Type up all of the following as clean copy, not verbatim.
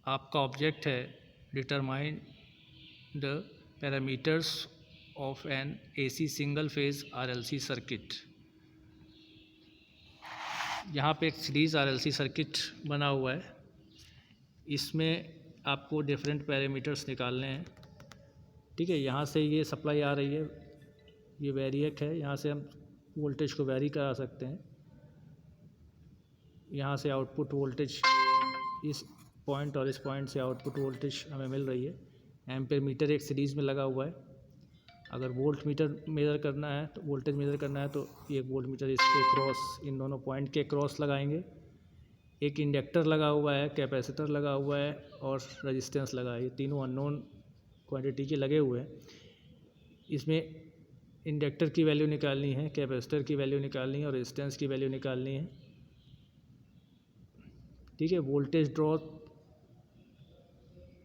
आपका ऑब्जेक्ट है determine the parameters of N AC single phase RLC circuit. यहाँ पे एक सीरीज़ आरएलसी सर्किट बना हुआ है, इसमें आपको डिफरेंट पैरामीटर्स निकालने हैं। ठीक है, यहाँ से ये सप्लाई आ रही है, ये वेरिएक है, यहाँ से हम वोल्टेज को वेरी करा सकते हैं। यहाँ से आउटपुट वोल्टेज इस पॉइंट और इस पॉइंट से आउटपुट वोल्टेज हमें मिल रही है। एम्पीयर मीटर एक सीरीज़ में लगा हुआ है। अगर वोल्ट मीटर मेज़र करना है तो वोल्टेज मेज़र करना है तो एक वोल्ट मीटर इसके क्रॉस, इन दोनों पॉइंट के क्रॉस लगाएंगे। एक इंडक्टर लगा हुआ है, कैपेसिटर लगा हुआ है और रेजिस्टेंस लगा है। ये तीनों अननोन क्वांटिटी के लगे हुए हैं। इसमें इंडक्टर की वैल्यू निकालनी है, कैपेसिटर की वैल्यू निकालनी है और रेजिस्टेंस की वैल्यू निकालनी है। ठीक है, voltage drop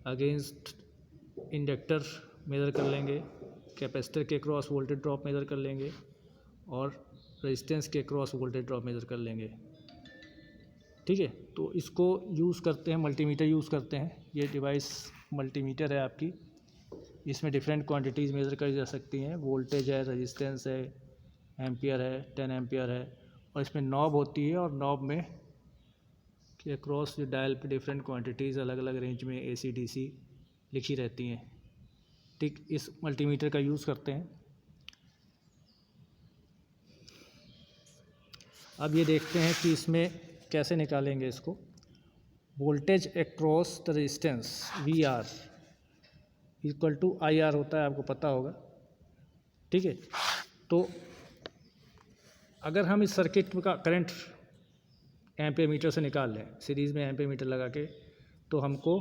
against inductor measure कर लेंगे, कैपेसिटर के क्रॉस वोल्टेज ड्रॉप मेज़र कर लेंगे और रेजिस्टेंस के क्रॉस वोल्टेज ड्रॉप मेज़र कर लेंगे। ठीक है, तो इसको यूज़ करते हैं, मल्टीमीटर यूज़ करते हैं। ये डिवाइस मल्टीमीटर है आपकी, इसमें डिफरेंट क्वांटिटीज़ मेज़र करी जा सकती हैं। वोल्टेज है, रेजिस्टेंस है, एम्पियर है, 10 एम्पियर है और इसमें नॉब होती है और नॉब में के क्रॉस जो डायल पे डिफरेंट क्वांटिटीज़ अलग अलग रेंज में AC DC लिखी रहती हैं। ठीक, इस मल्टीमीटर का यूज़ करते हैं। अब ये देखते हैं कि इसमें कैसे निकालेंगे इसको। Voltage across the resistance VR equal to IR होता है, आपको पता होगा। ठीक है, तो अगर हम इस सर्किट का करंट एम्पीयर मीटर से निकाल लें, सीरीज़ में एम्पीयर मीटर लगा के, तो हमको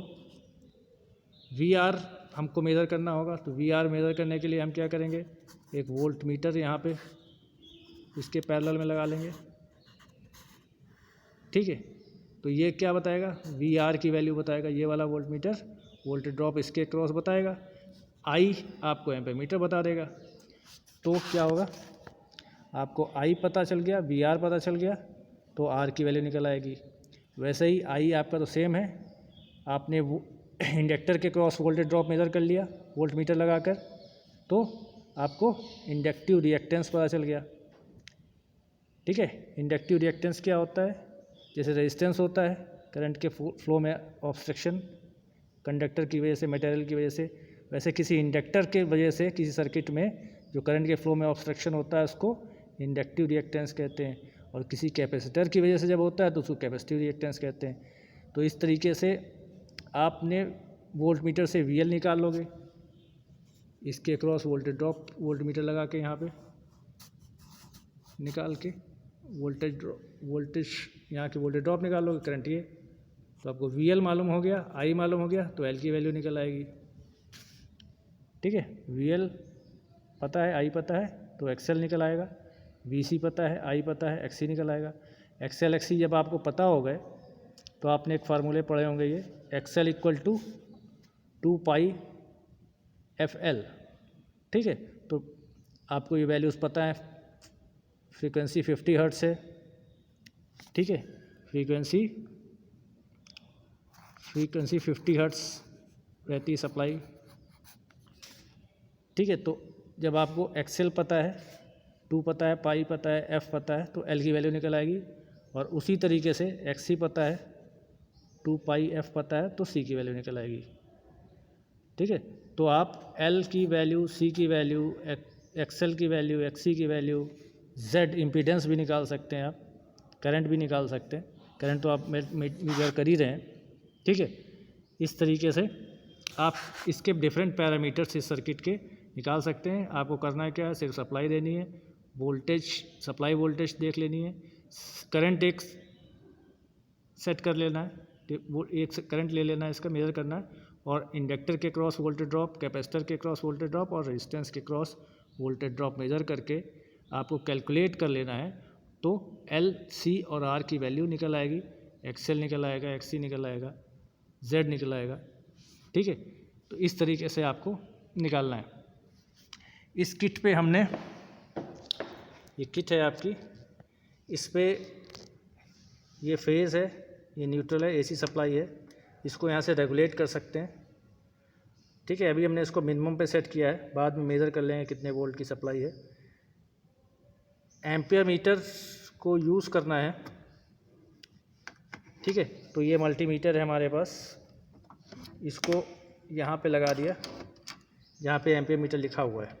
VR हमको मेज़र करना होगा। तो VR मेज़र करने के लिए हम क्या करेंगे, एक वोल्ट मीटर यहाँ पे इसके पैरेलल में लगा लेंगे। ठीक है, तो ये क्या बताएगा, VR की वैल्यू बताएगा। ये वाला वोल्ट मीटर वोल्टेज ड्रॉप इसके क्रॉस बताएगा, I आपको एम्पीयर मीटर बता देगा। तो क्या होगा, आपको I पता चल गया, VR पता चल गया, तो R की वैल्यू निकल आएगी। वैसे ही I आपका तो सेम है, आपने वो इंडक्टर के क्रॉस वोल्टेज ड्रॉप मेज़र कर लिया वोल्ट मीटर लगाकर, तो आपको इंडक्टिव रिएक्टेंस पता चल गया। ठीक है, इंडक्टिव रिएक्टेंस क्या होता है, जैसे रेजिस्टेंस होता है करंट के फ्लो में ऑब्स्ट्रक्शन कंडक्टर की वजह से, मटेरियल की वजह से, वैसे किसी इंडक्टर के वजह से किसी सर्किट में जो करंट के फ्लो में ऑब्स्ट्रक्शन होता है उसको इंडक्टिव रिएक्टेंस कहते हैं। और किसी कैपेसिटर की वजह से जब होता है तो उसको कैपेसिटिव रिएक्टेंस कहते हैं। तो इस तरीके से आपने वोल्ट मीटर से VL निकाल लोगे, इसके cross voltage drop volt meter लगा के यहाँ पे निकाल के वोल्टेज यहाँ के वोल्टेज ड्रॉप निकाल लोगे, करंट ये, तो आपको VL मालूम हो गया, I मालूम हो गया, तो L की वैल्यू निकल आएगी। ठीक है, VL पता है, I पता है, तो XL निकल आएगा। VC पता है, I पता है, XC निकल आएगा। XL XC जब आपको पता हो गए तो आपने एक फार्मूले पढ़े होंगे, ये XL इक्वल टू 2πfL। ठीक है, तो आपको ये वैल्यूज़ पता है। फ्रीक्वेंसी 50 हर्ट्ज़ है। ठीक है, फ्रीक्वेंसी 50 हर्ट्ज़ रहती है सप्लाई। ठीक है, तो जब आपको XL पता है, 2 पता है, पाई पता है, F पता है, तो L की वैल्यू निकल आएगी। और उसी तरीके से XC पता है, 2πf पता है, तो C की वैल्यू निकल आएगी। ठीक है, तो आप L की वैल्यू, C की वैल्यू, XL की वैल्यू, XC की वैल्यू, Z इम्पीडेंस भी निकाल सकते हैं, आप करंट भी निकाल सकते हैं। करंट तो आप मेजर कर ही रहे हैं। ठीक है, इस तरीके से आप इसके डिफरेंट पैरामीटर्स इस सर्किट के निकाल सकते हैं। आपको करना है क्या है, सिर्फ सप्लाई देनी है, वोल्टेज सप्लाई वोल्टेज देख लेनी है, करंट एक सेट कर लेना है, वो एक करंट ले लेना है, इसका मेज़र करना है, और इंडक्टर के क्रॉस वोल्टेज ड्रॉप, कैपेसिटर के क्रॉस वोल्टेज ड्रॉप और रेजिस्टेंस के क्रॉस वोल्टेज ड्रॉप मेज़र करके आपको कैलकुलेट कर लेना है। तो L, C और R की वैल्यू निकल आएगी, XL निकल आएगा, XC निकल आएगा, Z निकल आएगा। ठीक है, तो इस तरीके से आपको निकालना है। इस किट पे हमने, ये किट है आपकी, इस पे ये फेज़ है, ये न्यूट्रल है, AC सप्लाई है, इसको यहाँ से रेगुलेट कर सकते हैं। ठीक है, अभी हमने इसको मिनिमम पे सेट किया है, बाद में मेज़र कर लेंगे कितने वोल्ट की सप्लाई है। एम्पियर मीटर को यूज़ करना है। ठीक है, तो ये मल्टीमीटर है हमारे पास, इसको यहाँ पे लगा दिया, यहाँ पे एम्पियर मीटर लिखा हुआ है।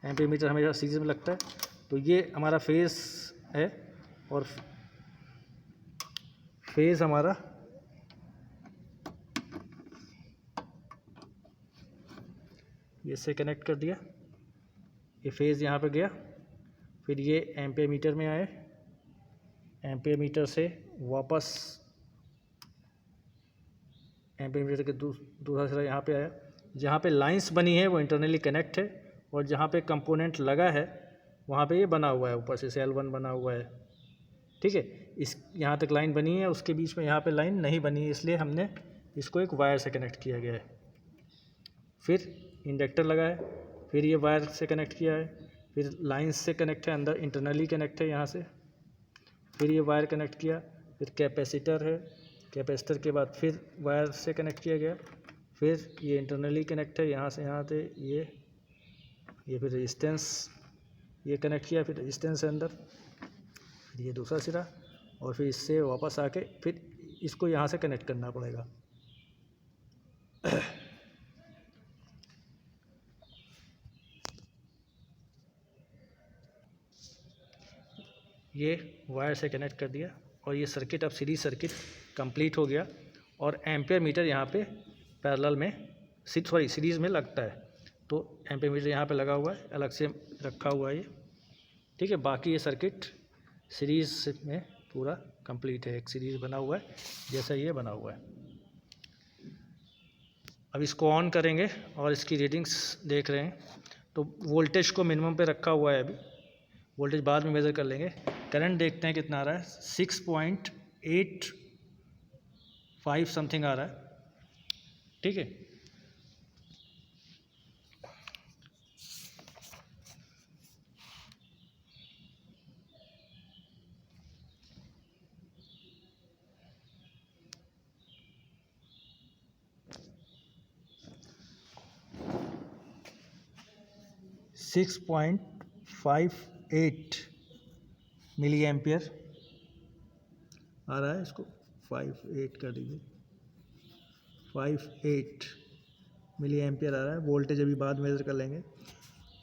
एम्पियर मीटर हमेशा सीरीज में लगता है। तो ये हमारा फेज़ है और फेज़ हमारा ये से कनेक्ट कर दिया, ये फेज़ यहाँ पे गया, फिर ये एम्पियर मीटर में आए, एम्पियर मीटर से वापस एम्पियर मीटर के दूसरा सिरा यहाँ पे आया। जहाँ पे लाइंस बनी है वो इंटरनली कनेक्ट है, और जहाँ पे कंपोनेंट लगा है वहाँ पे ये बना हुआ है, ऊपर से L1 बना हुआ है। ठीक है, इस यहाँ तक लाइन बनी है, उसके बीच में यहाँ पे लाइन नहीं बनी है, इसलिए हमने इसको एक वायर से कनेक्ट किया गया है। फिर इंडक्टर लगा है, फिर ये वायर से कनेक्ट किया है, फिर लाइंस से कनेक्ट है, अंदर इंटरनली कनेक्ट है यहाँ से, फिर ये वायर कनेक्ट किया, फिर कैपेसिटर है, कैपेसिटर के बाद फिर वायर से कनेक्ट किया गया, फिर ये इंटरनली कनेक्ट है यहाँ से, यहाँ से ये फिर रेजिस्टेंस ये कनेक्ट किया, फिर रेजिस्टेंस है अंदर, फिर ये दूसरा सिरा, और फिर इससे वापस आके फिर इसको यहाँ से कनेक्ट करना पड़ेगा। ये वायर से कनेक्ट कर दिया, और ये सर्किट अब सीरीज सर्किट कंप्लीट हो गया, और एम्पियर मीटर यहाँ पे पैरेलल में सीरीज़ में लगता है। तो एम्पियर मीटर यहाँ पे लगा हुआ है, अलग से रखा हुआ है ये। ठीक है, बाकी ये सर्किट सीरीज़ में पूरा कंप्लीट है, एक सीरीज़ बना हुआ है जैसा ये बना हुआ है। अब इसको ऑन करेंगे और इसकी रीडिंग्स देख रहे हैं। तो वोल्टेज को मिनिमम पे रखा हुआ है, अभी वोल्टेज बाद में मेज़र कर लेंगे। करंट देखते हैं कितना आ रहा है, 6.85 समथिंग आ रहा है। ठीक है, सिक्स 6.58 मिली एम्पियर आ रहा है, इसको 58 कर दीजिए, 58 मिली एम्पियर आ रहा है। वोल्टेज अभी बाद में मेज़र कर लेंगे।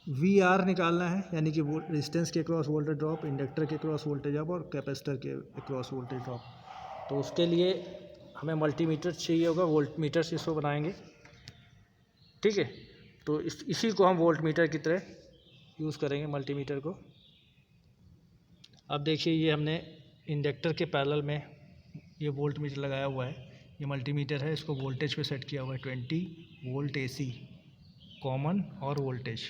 VR निकालना है, यानी कि रेजिस्टेंस के क्रॉस वोल्टेज ड्रॉप, इंडक्टर के क्रॉस वोल्टेज ड्रॉप और कैपेसिटर के क्रॉस वोल्टेज ड्रॉप। तो उसके लिए हमें मल्टीमीटर चाहिए होगा, वोल्ट मीटर से इसको बनाएंगे। ठीक है, तो इसी को हम वोल्ट मीटर की तरह यूज़ करेंगे, मल्टीमीटर को। अब देखिए, ये हमने इंडक्टर के पैरेलल में ये वोल्ट मीटर लगाया हुआ है, ये मल्टीमीटर है, इसको वोल्टेज पे सेट किया हुआ है 20 वोल्ट AC कॉमन और वोल्टेज।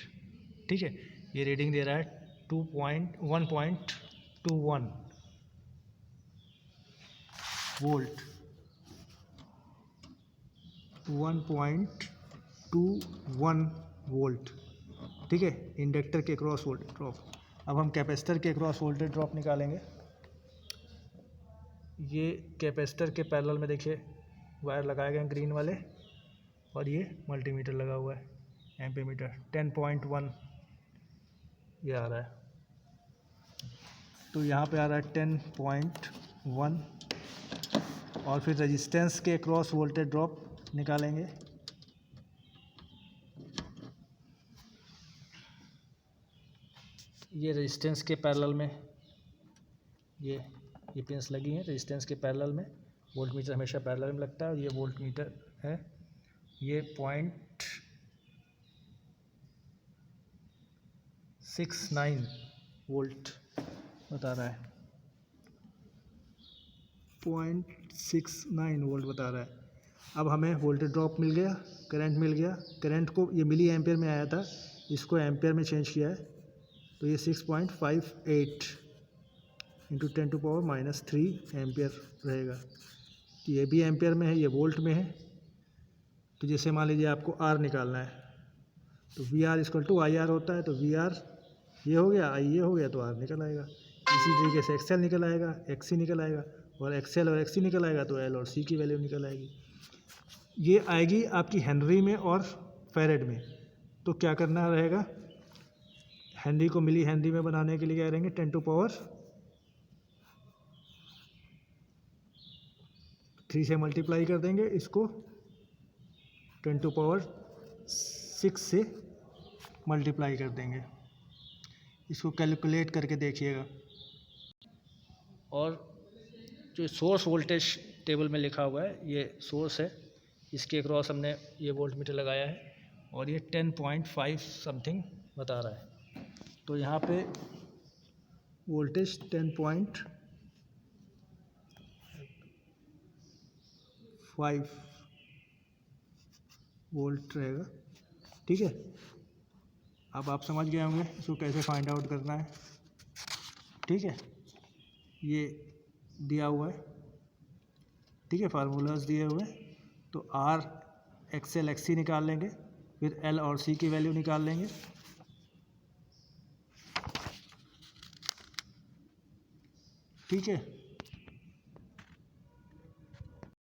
ठीक है, ये रीडिंग दे रहा है 1.21 वोल्ट, 1.21 वोल्ट। ठीक है, इंडक्टर के क्रॉस वोल्टेज ड्रॉप। अब हम कैपेसिटर के क्रॉस वोल्टेज ड्रॉप निकालेंगे। ये कैपेसिटर के पैरेलल में देखिए वायर लगाए गए ग्रीन वाले, और ये मल्टीमीटर लगा हुआ है, एम्पियर मीटर 10.1 ये आ रहा है। तो यहाँ पे आ रहा है 10.1, और फिर रेजिस्टेंस के क्रॉस वोल्टेज ड्रॉप निकालेंगे। ये रेजिस्टेंस के पैरेलल में ये पिंस लगी हैं, रेजिस्टेंस के पैरेलल में। वोल्ट मीटर हमेशा पैरेलल में लगता है, और ये वोल्ट मीटर है, ये 0.69 वोल्ट बता रहा है, 0.69 वोल्ट बता रहा है। अब हमें वोल्टेज ड्रॉप मिल गया, करंट मिल गया। करंट को ये मिली एम्पियर में आया था, इसको एम्पियर में चेंज किया है, तो ये 6.58 इंटू 10⁻³ एम्पियर रहेगा। तो ये भी एम्पियर में है, ये वोल्ट में है। तो जैसे मान लीजिए आपको R निकालना है, तो VR = IR होता है। तो VR ये हो गया, I ये हो गया, तो R निकल आएगा। इसी तरीके से XL निकल आएगा, XC निकल आएगा, और एक्सएल और एक्सी निकल आएगा तो एल और सी की वैल्यू निकल आएगी। ये आएगी आपकी हेनरी में और फैरेड में। तो क्या करना रहेगा, हेनरी को मिली हेनरी में बनाने के लिए क्या करेंगे, 10⁻³ से मल्टीप्लाई कर देंगे, इसको 10⁻⁶ से मल्टीप्लाई कर देंगे। इसको कैलकुलेट करके देखिएगा। और जो सोर्स वोल्टेज टेबल में लिखा हुआ है, ये सोर्स है, इसके अक्रॉस हमने ये वोल्ट मीटर लगाया है और ये 10.5 समथिंग बता रहा है। तो यहाँ पे वोल्टेज 10.5 वोल्ट रहेगा। ठीक है, अब आप समझ गए होंगे इसको कैसे फाइंड आउट करना है। ठीक है, ये दिया हुआ है, ठीक है, फार्मूलाज दिए हुए हैं। तो आर एक्सएल एक्सी निकाल लेंगे, फिर एल और सी की वैल्यू निकाल लेंगे। ठीक है,